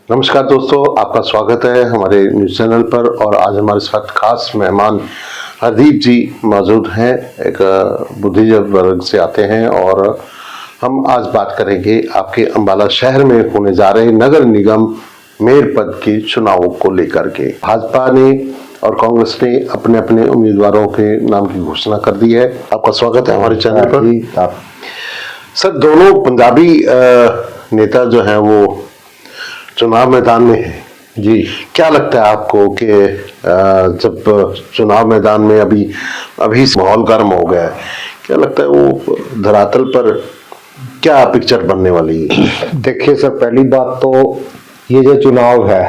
नमस्कार दोस्तों, आपका स्वागत है हमारे न्यूज़ चैनल पर। और आज हमारे साथ खास मेहमान हरदीप जी मौजूद हैं। एक बुद्धिजीवी वर्ग से आते हैं और हम आज बात करेंगे आपके अम्बाला शहर में होने जा रहे नगर निगम मेयर पद के चुनावों को लेकर के। भाजपा ने और कांग्रेस ने अपने अपने उम्मीदवारों के नाम की घोषणा कर दी है। आपका स्वागत है हमारे चैनल पर। सर, दोनों पंजाबी नेता जो हैं वो चुनाव मैदान में है जी। क्या लगता है आपको कि जब चुनाव मैदान में अभी माहौल गर्म हो गया है, क्या लगता है वो धरातल पर क्या पिक्चर बनने वाली है? देखिए सर, पहली बात तो ये जो चुनाव है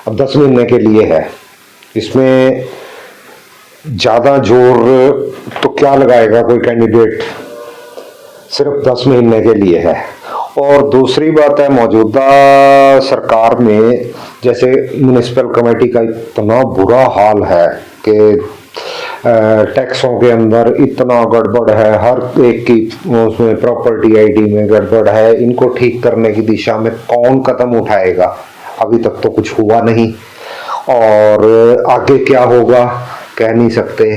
अब 10 महीने के लिए है। इसमें ज्यादा जोर तो क्या लगाएगा कोई कैंडिडेट, सिर्फ 10 महीने के लिए है। और दूसरी बात है, मौजूदा सरकार में जैसे म्युनिसिपल कमेटी का इतना बुरा हाल है कि टैक्सों के अंदर इतना गड़बड़ है, हर एक की उसमें प्रॉपर्टी आईडी में गड़बड़ है। इनको ठीक करने की दिशा में कौन कदम उठाएगा? अभी तक तो कुछ हुआ नहीं और आगे क्या होगा कह नहीं सकते।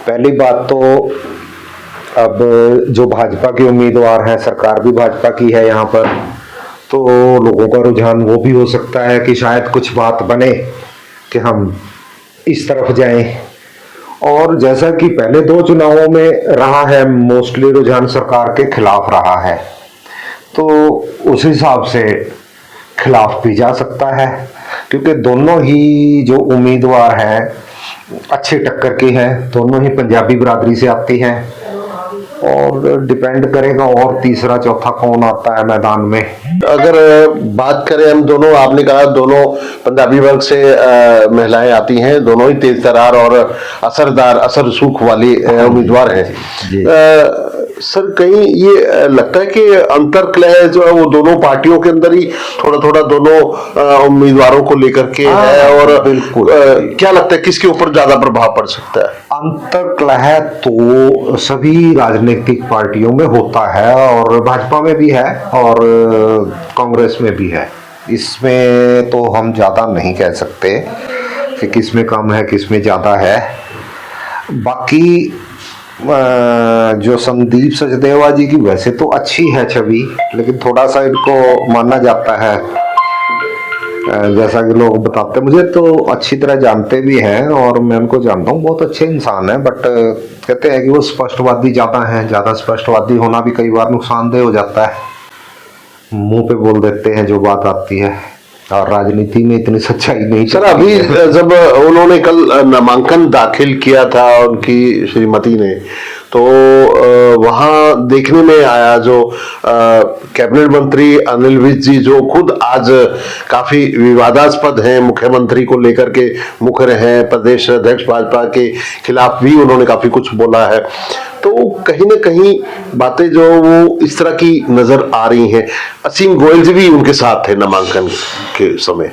पहली बात तो अब जो भाजपा के उम्मीदवार हैं, सरकार भी भाजपा की है यहाँ पर, तो लोगों का रुझान वो भी हो सकता है कि शायद कुछ बात बने कि हम इस तरफ जाएं। और जैसा कि पहले 2 चुनावों में रहा है, मोस्टली रुझान सरकार के खिलाफ रहा है, तो उस हिसाब से खिलाफ भी जा सकता है, क्योंकि दोनों ही जो उम्मीदवार हैं अच्छी टक्कर की हैं, दोनों ही पंजाबी बिरादरी से आती हैं। और डिपेंड करेगा और तीसरा चौथा कौन आता है मैदान में। अगर बात करें हम दोनों, आपने कहा दोनों पंजाबी वर्ग से महिलाएं आती हैं, दोनों ही तेज तरार और असर सूख वाली उम्मीदवार हैं। सर, कहीं ये लगता है कि अंतर्कलह जो है वो दोनों पार्टियों के अंदर ही थोड़ा थोड़ा दोनों उम्मीदवारों को लेकर के है, और बिल्कुल क्या लगता है किसके ऊपर ज्यादा प्रभाव पड़ सकता है? अंतर्कलह तो सभी राजनीतिक पार्टियों में होता है, और भाजपा में भी है और कांग्रेस में भी है। इसमें तो हम ज्यादा नहीं कह सकते कि किसमें कम है किसमें ज्यादा है। बाकी जो संदीप सचदेवा जी की वैसे तो अच्छी है छवि, लेकिन थोड़ा सा इनको माना जाता है, जैसा कि लोग बताते, मुझे तो अच्छी तरह जानते भी हैं और मैं उनको जानता हूँ, बहुत अच्छे इंसान हैं, बट कहते हैं कि वो स्पष्टवादी ज्यादा हैं। ज्यादा स्पष्टवादी होना भी कई बार नुकसानदेह हो जाता है, मुंह पे बोल देते हैं जो बात आती है, और राजनीति में इतनी सच्चाई नहीं। सर, अभी जब उन्होंने कल नामांकन दाखिल किया था उनकी श्रीमती ने, तो वहां देखने में आया जो कैबिनेट मंत्री अनिल विज जी, जो खुद आज काफी विवादास्पद हैं, मुख्यमंत्री को लेकर के मुखर हैं, प्रदेश अध्यक्ष भाजपा के खिलाफ भी उन्होंने काफी कुछ बोला है, तो कहीं ना कहीं बातें जो वो इस तरह की नजर आ रही हैं। असीम गोयल जी भी उनके साथ थे नामांकन के समय।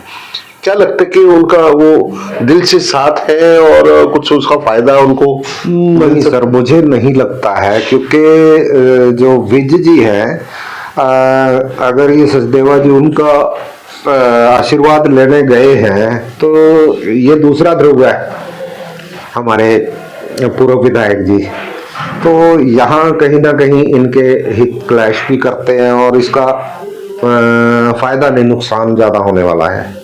क्या लगता है कि उनका वो दिल से साथ है और कुछ उसका फायदा उनको? नहीं सर, मुझे नहीं लगता है, क्योंकि जो विज जी हैं, अगर ये सचदेवा जी उनका आशीर्वाद लेने गए हैं तो ये दूसरा ध्रुव है हमारे पूर्व विधायक जी, तो यहाँ कहीं ना कहीं इनके हित क्लैश भी करते हैं, और इसका फायदा नहीं नुकसान ज्यादा होने वाला है।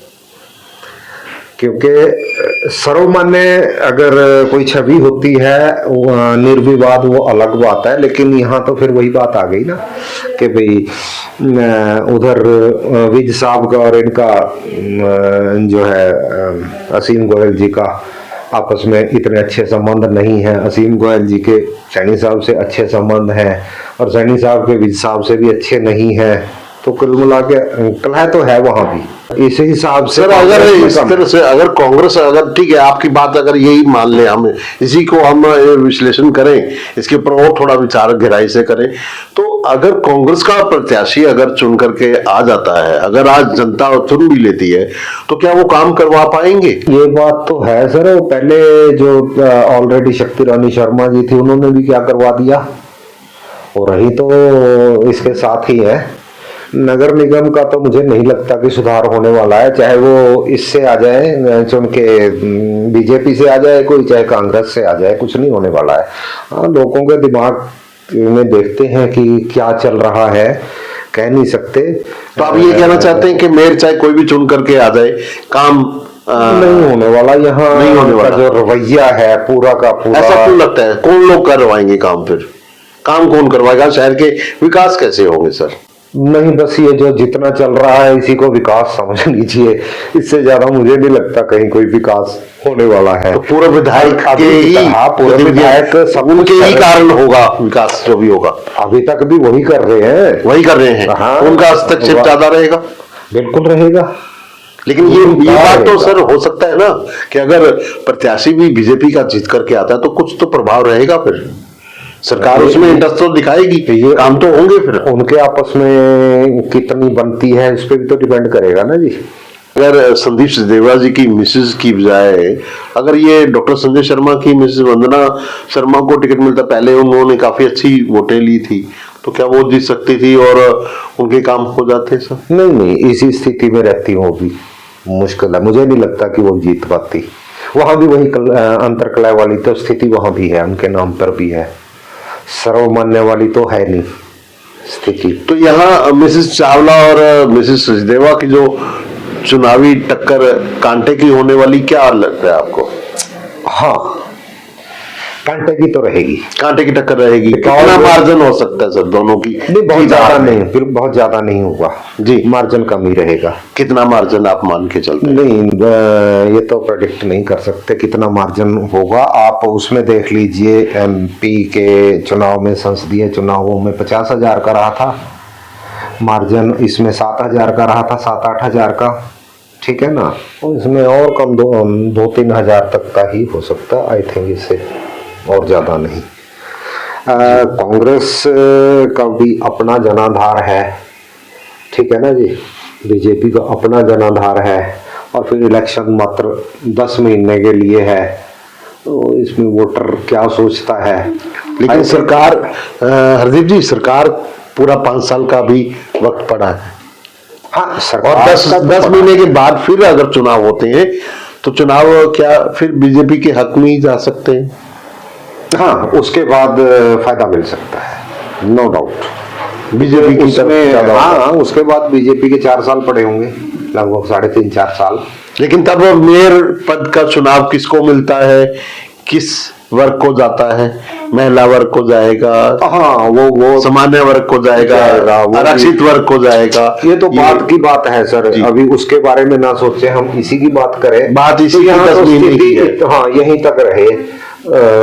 क्योंकि सर्वमान्य अगर कोई छवि होती है निर्विवाद, वो अलग बात है, लेकिन यहाँ तो फिर वही बात आ गई ना कि भाई उधर विज साहब का और इनका जो है असीम गोयल जी का आपस में इतने अच्छे संबंध नहीं है। असीम गोयल जी के सैनी साहब से अच्छे संबंध हैं और सैनी साहब के विज साहब से भी अच्छे नहीं है, तो कुल मिला के कलह तो है वहां भी। इस हिसाब से सर, अगर इस तरह से अगर कांग्रेस, अगर ठीक है आपकी बात, अगर यही मान ले, हम इसी को हम विश्लेषण करें, इसके ऊपर और थोड़ा विचार गहराई से करें, तो अगर कांग्रेस का प्रत्याशी अगर चुन करके आ जाता है, अगर आज जनता चुन भी लेती है, तो क्या वो काम करवा पाएंगे? ये बात तो है सर। पहले जो ऑलरेडी शक्ति रानी शर्मा जी थी, उन्होंने भी क्या करवा दिया, और रही तो इसके साथ ही है। नगर निगम का तो मुझे नहीं लगता कि सुधार होने वाला है, चाहे वो इससे आ जाए चुन के, बीजेपी से आ जाए कोई, चाहे कांग्रेस से आ जाए, कुछ नहीं होने वाला है। हाँ, लोगों के दिमाग में देखते हैं कि क्या चल रहा है, कह नहीं सकते। तो आप ये कहना चाहते हैं कि मेयर चाहे कोई भी चुन करके आ जाए, काम नहीं होने वाला यहाँ, नहीं होने वाला। जो रवैया है पूरा का पूरा। ऐसा क्यों लगता है? कौन लोग करवाएंगे काम? फिर काम कौन करवाएगा? शहर के विकास कैसे होंगे सर? नहीं, बस ये जो जितना चल रहा है इसी को विकास समझ लीजिए, इससे ज्यादा मुझे नहीं लगता कहीं कोई विकास होने वाला है। तो पूरे विधायक के ही, पूरे विधायक सब उनके ही कारण होगा विकास जो भी होगा। अभी तक भी वही कर रहे हैं, वही कर रहे हैं। हाँ, उनका हस्तक्षेप ज्यादा रहेगा। बिल्कुल रहेगा। लेकिन ये बात तो सर हो सकता है ना कि अगर प्रत्याशी भी बीजेपी का जीत करके आता है तो कुछ तो प्रभाव रहेगा, फिर सरकार उसमें इंटरेस्ट तो दिखाएगी, ये काम तो होंगे। फिर उनके आपस में कितनी बनती है इस पे भी तो डिपेंड करेगा ना जी। अगर संदीप सिचदेवा जी की मिसेज की बजाय अगर ये डॉक्टर संजय शर्मा की मिसेज वंदना शर्मा को टिकट मिलता, पहले उन्होंने काफी अच्छी वोटें ली थी, तो क्या वो जीत सकती थी और उनके काम हो जाते सर? नहीं, इसी स्थिति में रहती वो भी मुश्किल है, मुझे नहीं लगता कि वो जीत पाती। वहां भी वही अंतर कलह वाली तो स्थिति वहां भी है, उनके नाम पर भी है, सर्वमान्य वाली तो है नहीं स्थिति। तो यहाँ मिसेस चावला और मिसेस सचदेवा की जो चुनावी टक्कर कांटे की होने वाली, क्या लगता है आपको? हाँ, कांटे की तो रहेगी, कांटे की टक्कर रहेगी। कितना मार्जिन हो सकता है सर दोनों की? नहीं, बहुत ज्यादा नहीं, फिर बहुत ज्यादा नहीं होगा जी, मार्जिन कम ही रहेगा। कितना मार्जिन आप मान के चलते हैं? नहीं, ये तो प्रेडिक्ट नहीं कर सकते कितना मार्जिन होगा। आप उसमें देख लीजिए, एमपी के चुनाव में, संसदीय चुनावों में 50,000 का रहा था मार्जिन, इसमें 7,000 का रहा था, 7-8 हजार का, ठीक है ना। और इसमें और कम 2-3 हजार तक का ही हो सकता है आई थिंक, इससे और ज्यादा नहीं। कांग्रेस का भी अपना जनाधार है, ठीक है ना जी, बीजेपी का अपना जनाधार है, और फिर इलेक्शन मात्र 10 महीने के लिए है, तो इसमें वोटर क्या सोचता है। लेकिन सरकार, हरदीप जी, सरकार पूरा 5 साल का भी वक्त पड़ा है। हाँ, और 10 महीने के बाद फिर अगर चुनाव होते हैं तो चुनाव क्या फिर बीजेपी के हक में ही जा सकते हैं? हाँ, उसके बाद फायदा मिल सकता है, नो डाउट बीजेपी की उसमें। हाँ, उसके बाद बीजेपी के 4 साल पड़े होंगे, लगभग 3.5-4 साल। लेकिन तब मेयर पद का चुनाव किसको मिलता है, किस वर्ग को जाता है? महिला वर्ग को जाएगा, हाँ, वो सामान्य वर्ग को जाएगा, आरक्षित वर्ग को जाएगा। ये तो बात की बात है सर, अभी उसके बारे में ना सोचे, हम इसी की बात करें। बात इसी तो की तस्वीर की है। हाँ, यहीं तक रहे,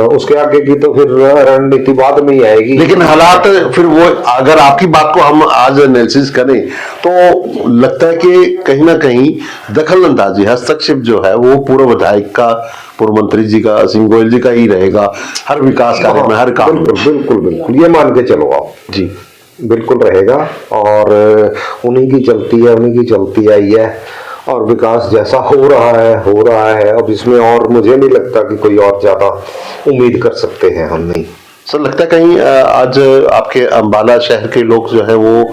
उसके आगे की तो फिर रणनीति बाद में ही आएगी। लेकिन हालात फिर वो, अगर आपकी बात को हम आज एनालिसिस करें तो लगता है कि कहीं ना कहीं दखल अंदाजी, हस्तक्षेप जो है वो पूर्व विधायक का, पूर्व मंत्री जी का, असीम गोयल जी का ही रहेगा हर विकास कार्य में, हर काम में। बिल्कुल ये मान के चलो आप जी, बिल्कुल रहेगा, और उन्हीं की चलती आई है, और विकास जैसा हो रहा है। अब इसमें और मुझे नहीं लगता कि कोई और ज्यादा उम्मीद कर सकते हैं हम। नहीं सर, लगता है कहीं आज आपके अंबाला शहर के लोग जो है वो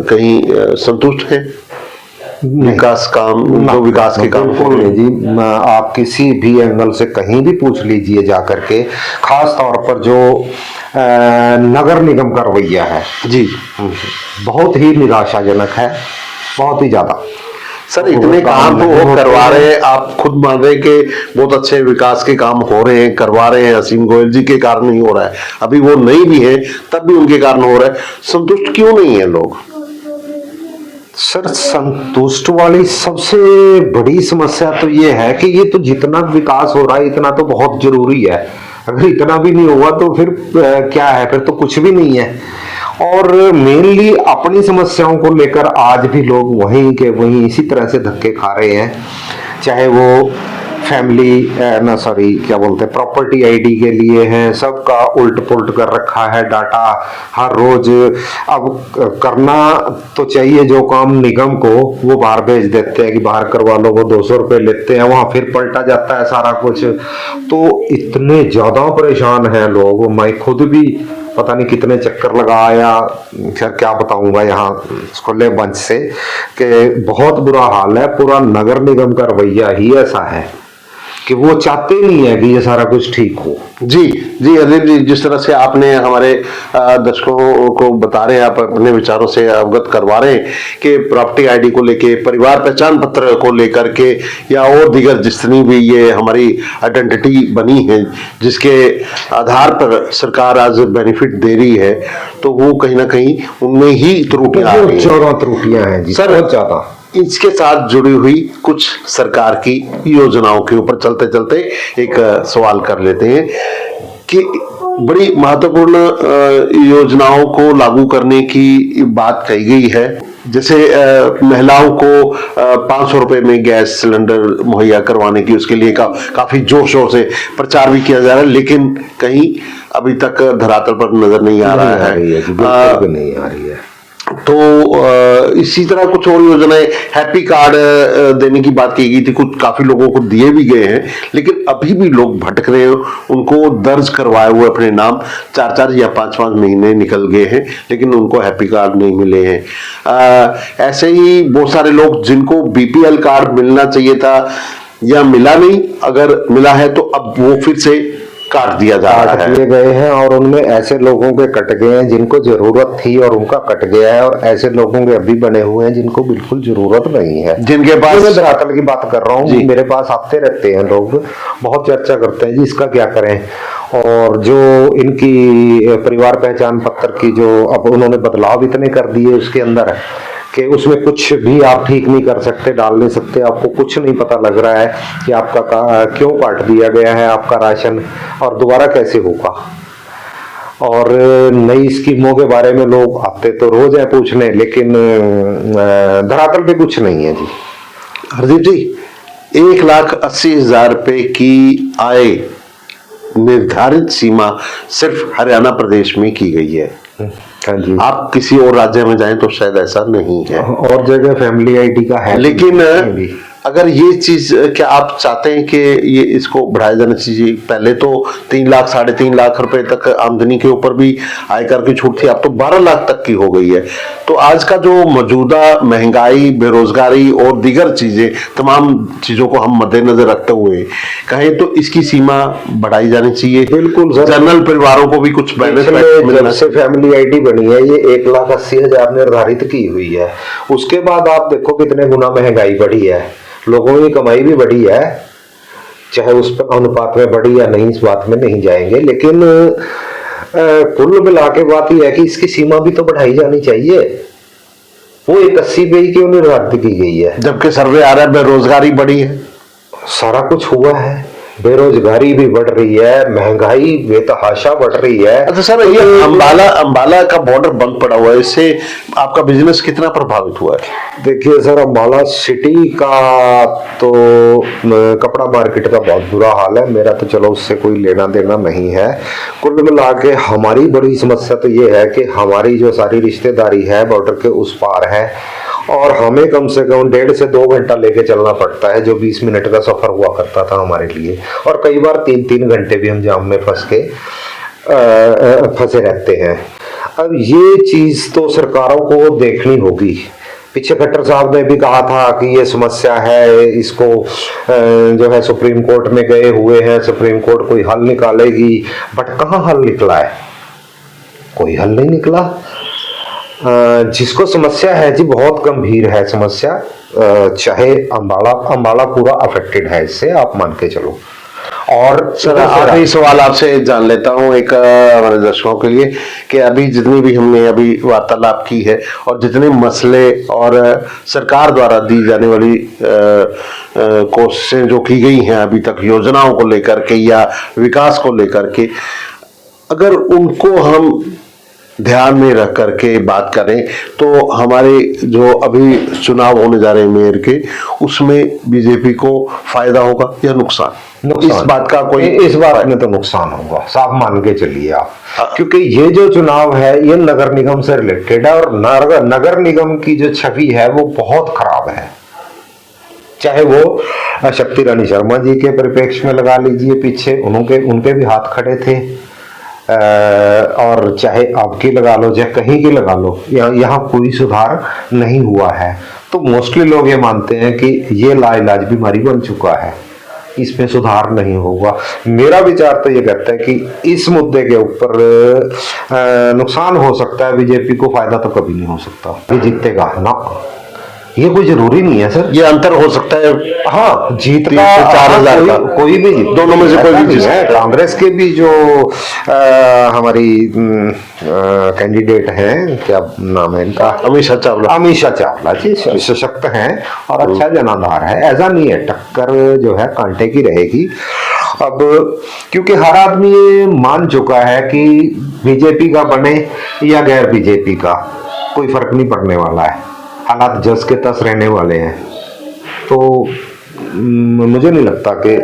कहीं संतुष्ट हैं विकास काम, जो विकास के काम? बिल्कुल नहीं जी, आप किसी भी एंगल से कहीं भी पूछ लीजिए जा करके, खास तौर पर जो नगर निगम का रवैया है जी, बहुत ही निराशाजनक है, बहुत ही ज्यादा। सर, इतने काम तो वो करवा रहे हैं, आप खुद मान रहे हैं कि बहुत अच्छे विकास के काम हो रहे हैं, करवा रहे हैं, असीम गोयल जी के कारण नहीं हो रहा है, अभी वो नहीं भी है तब भी उनके कारण हो रहा है, संतुष्ट क्यों नहीं है लोग? सर, संतुष्ट वाली सबसे बड़ी समस्या तो ये है कि ये तो जितना विकास हो रहा है इतना तो बहुत जरूरी है, अगर इतना भी नहीं होगा तो फिर क्या है, फिर तो कुछ भी नहीं है। और मेनली अपनी समस्याओं को लेकर आज भी लोग वहीं के वहीं इसी तरह से धक्के खा रहे हैं, चाहे वो फैमिली क्या बोलते हैं, प्रॉपर्टी आईडी के लिए है, सबका उल्ट पुल्ट कर रखा है डाटा हर रोज। अब करना तो चाहिए जो काम निगम को, वो बाहर भेज देते हैं कि बाहर करवा लो, वो 200 रुपये लेते हैं, वहां फिर पलटा जाता है सारा कुछ। तो इतने ज्यादा परेशान हैं लोग, मैं खुद भी पता नहीं कितने चक्कर लगाया, खैर क्या बताऊंगा यहाँ खुले मंच से कि बहुत बुरा हाल है। पूरा नगर निगम का रवैया ही ऐसा है कि वो चाहते नहीं है कि ये सारा कुछ ठीक हो। जी जी अजीत जी, जिस तरह से आपने हमारे दर्शकों को बता रहे हैं, आप अपने विचारों से अवगत करवा रहे हैं कि प्रॉपर्टी आईडी को लेके, परिवार पहचान पत्र को लेकर के, या और दीगर जितनी भी ये हमारी आइडेंटिटी बनी है जिसके आधार पर सरकार आज बेनिफिट दे रही है, तो वो कहीं ना कहीं उनमें ही त्रुटियां आ रही हैं। त्रुटियां हैं जी, सर, बहुत ज्यादा। इसके साथ जुड़ी हुई कुछ सरकार की योजनाओं के ऊपर चलते चलते एक सवाल कर लेते हैं कि बड़ी महत्वपूर्ण योजनाओं को लागू करने की बात कही गई है। जैसे महिलाओं को 500 रुपए में गैस सिलेंडर मुहैया करवाने की, उसके लिए काफी जोर शोर से प्रचार भी किया जा रहा है, लेकिन कहीं अभी तक धरातल पर नजर नहीं आ रहा है। नहीं आ रही है। तो इसी तरह कुछ और योजनाएं, हैप्पी कार्ड देने की बात की गई थी, कुछ काफी लोगों को दिए भी गए हैं, लेकिन अभी भी लोग भटक रहे हैं। उनको दर्ज करवाए हुए अपने नाम 4-4 या 5-5 महीने निकल गए हैं, लेकिन उनको हैप्पी कार्ड नहीं मिले हैं। ऐसे ही बहुत सारे लोग जिनको बीपीएल कार्ड मिलना चाहिए था या मिला नहीं, अगर मिला है तो अब वो फिर से काट दिया जा रहा है। दिए गए हैं और उनमें ऐसे लोगों के कट गए हैं जिनको जरूरत थी और उनका कट गया है, और ऐसे लोगों के अभी बने हुए हैं जिनको बिल्कुल जरूरत नहीं है, जिनके पास। मैं धरातल की बात कर रहा हूँ, मेरे पास आते रहते हैं लोग, बहुत चर्चा करते हैं जी इसका क्या करें। और जो इनकी परिवार पहचान पत्र की जो अब उन्होंने बदलाव इतने कर दिए उसके अंदर कि उसमें कुछ भी आप ठीक नहीं कर सकते, डाल नहीं सकते, आपको कुछ नहीं पता लग रहा है कि आपका क्यों काट दिया गया है आपका राशन और दोबारा कैसे होगा। और नई स्कीमों के बारे में लोग आते तो रोज है पूछने, लेकिन धरातल पे कुछ नहीं है जी। हरदीप जी, 1,80,000 रुपए की आय निर्धारित सीमा सिर्फ हरियाणा प्रदेश में की गई है। हाँ जी। आप किसी और राज्य में जाएं तो शायद ऐसा नहीं है, और जगह फैमिली आईडी का है, लेकिन अगर ये चीज, क्या आप चाहते हैं कि ये इसको बढ़ाया जाना चाहिए? पहले तो 3 लाख 3.5 लाख रुपए तक आमदनी के ऊपर भी आयकर की छूट थी, अब तो 12 लाख तक की हो गई है। तो आज का जो मौजूदा महंगाई, बेरोजगारी और दीगर चीजें, तमाम चीजों को हम मद्देनजर रखते हुए कहें तो इसकी सीमा बढ़ाई जानी चाहिए। बिल्कुल, जनरल परिवारों को भी कुछ बेनिफिट। जब से फैमिली आईडी बनी है ये 1,80,000 निर्धारित की हुई है, उसके बाद आप देखो कितने गुना महंगाई बढ़ी है, लोगों की कमाई भी बढ़ी है, चाहे उस अनुपात में बढ़ी या नहीं इस बात में नहीं जाएंगे, लेकिन कुल मिला के बात यह है कि इसकी सीमा भी तो बढ़ाई जानी चाहिए। वो 81 पे ही क्यों निर्धारित की गई है, जबकि सर्वे आ रहा है बेरोजगारी बढ़ी है, सारा कुछ हुआ है, बेरोजगारी भी बढ़ रही है, महंगाई बेतहाशा बढ़ रही है। अच्छा सर, ये अंबाला का बॉर्डर बंद पड़ा हुआ है, इससे आपका बिजनेस कितना प्रभावित हुआ है? देखिए सर, अंबाला सिटी का तो कपड़ा मार्केट का बहुत बुरा हाल है, मेरा तो चलो उससे कोई लेना देना नहीं है। कुल मिला के हमारी बड़ी समस्या तो ये है कि हमारी जो सारी रिश्तेदारी है बॉर्डर के उस पार है, और हमें कम से कम 1.5 से 2 घंटा लेके चलना पड़ता है, जो 20 मिनट का सफर हुआ करता था हमारे लिए, और कई बार 3-3 घंटे भी हम जाम में फंसे रहते हैं। अब ये चीज तो सरकारों को देखनी होगी। पीछे खट्टर साहब ने भी कहा था कि ये समस्या है, इसको जो है सुप्रीम कोर्ट में गए हुए हैं, सुप्रीम कोर्ट कोई हल निकालेगी, बट कहाँ हल निकला है? कोई हल नहीं निकला। जिसको समस्या है जी, बहुत गंभीर है समस्या, चाहे अंबाला पूरा अफेक्टेड है इससे, आप मान के चलो। और सर, आखिरी सवाल आपसे जान लेता हूं एक हमारे दर्शकों के लिए, कि अभी जितनी भी हमने अभी वार्तालाप की है और जितने मसले और सरकार द्वारा दी जाने वाली कोशिशें जो की गई हैं अभी तक योजनाओं को लेकर के या विकास को लेकर के, अगर उनको हम ध्यान में रख करके बात करें तो हमारे जो अभी चुनाव होने जा रहे हैं मेयर के, उसमें बीजेपी को फायदा होगा या नुकसान? इस बात का कोई, इस बात में तो नुकसान होगा, साफ मान के चलिए आप, क्योंकि ये जो चुनाव है ये नगर निगम से रिलेटेड है, और नगर निगम की जो छवि है वो बहुत खराब है। चाहे वो शक्ति रानी शर्मा जी के परिप्रेक्ष्य में लगा लीजिए, पीछे उनके भी हाथ खड़े थे, और चाहे आपकी लगा लो चाहे कहीं की लगा लो, यहाँ कोई सुधार नहीं हुआ है। तो मोस्टली लोग ये मानते हैं कि ये लाइलाज बीमारी बन चुका है, इसमें सुधार नहीं होगा। मेरा विचार तो ये कहता है कि इस मुद्दे के ऊपर नुकसान हो सकता है, बीजेपी को फायदा तो कभी नहीं हो सकता। ये जीतेगा ना, ये कोई जरूरी नहीं है सर। ये अंतर हो सकता है, हाँ, जीत 3 का से 4,000 का, कोई भी जीत, दोनों में से कोई भी नहीं जीत है। कांग्रेस के भी जो हमारी कैंडिडेट हैं, क्या नाम है इनका, अमीषा चावला, अमीषा चावला जी सशक्त हैं और अच्छा जनाधार है, ऐसा नहीं है। टक्कर जो है कांटे की रहेगी। अब क्योंकि हर आदमी ये मान चुका है कि बीजेपी का बने या गैर बीजेपी का कोई फर्क नहीं पड़ने वाला है, हालात जस के तस रहने वाले हैं। तो मुझे नहीं लगता कि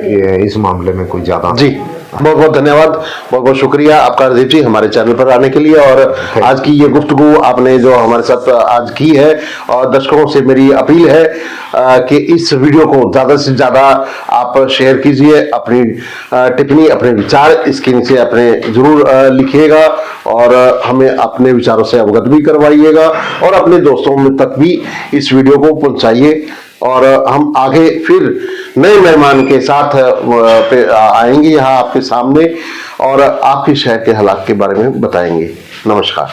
इस मामले में कोई ज्यादा। जी बहुत बहुत धन्यवाद, बहुत बहुत शुक्रिया आपका हरदीप जी हमारे चैनल पर आने के लिए, और आज की ये गुफ्तगू आपने जो हमारे साथ आज की है, और दर्शकों से मेरी अपील है कि इस वीडियो को ज्यादा से ज्यादा आप शेयर कीजिए, अपनी टिप्पणी अपने विचार इसके नीचे अपने जरूर लिखिएगा, और हमें अपने विचारों से अवगत भी करवाइएगा, और अपने दोस्तों में तक भी इस वीडियो को पहुंचाइए। और हम आगे फिर नए मेहमान के साथ आएंगे यहाँ आपके सामने, और आपके शहर के हालात के बारे में बताएंगे। नमस्कार।